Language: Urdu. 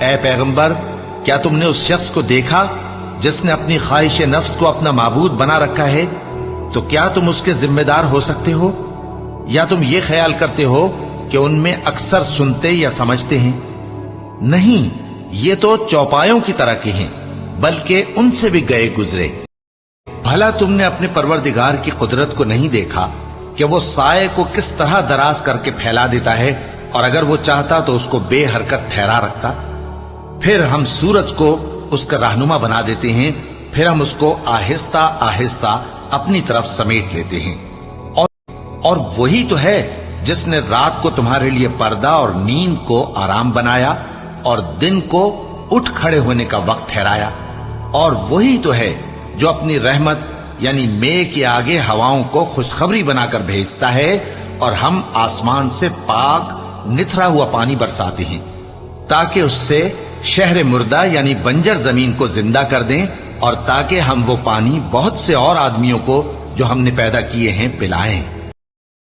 اے پیغمبر، کیا تم نے اس شخص کو دیکھا جس نے اپنی خواہش نفس کو اپنا معبود بنا رکھا ہے؟ تو کیا تم اس کے ذمہ دار ہو سکتے ہو؟ یا تم یہ خیال کرتے ہو کہ ان میں اکثر سنتے یا سمجھتے ہیں؟ نہیں، یہ تو چوپایوں کی طرح کے ہیں، بلکہ ان سے بھی گئے گزرے۔ بھلا تم نے اپنے پروردگار کی قدرت کو نہیں دیکھا کہ وہ سائے کو کس طرح دراز کر کے پھیلا دیتا ہے، اور اگر وہ چاہتا تو اس کو بے حرکت ٹھہرا رکھتا؟ پھر ہم سورج کو اس کا رہنما بنا دیتے ہیں، پھر ہم اس کو آہستہ آہستہ اپنی طرف سمیٹ لیتے ہیں۔ اور وہی تو ہے جس نے رات کو تمہارے لیے پردہ اور نیند کو آرام بنایا اور دن کو اٹھ کھڑے ہونے کا وقت ٹھہرایا۔ اور وہی تو ہے جو اپنی رحمت یعنی مے کے آگے ہواؤں کو خوشخبری بنا کر بھیجتا ہے، اور ہم آسمان سے پاک نتھرا ہوا پانی برساتے ہیں تاکہ اس سے شہر مردہ یعنی بنجر زمین کو زندہ کر دیں، اور تاکہ ہم وہ پانی بہت سے اور آدمیوں کو جو ہم نے پیدا کیے ہیں پلائیں۔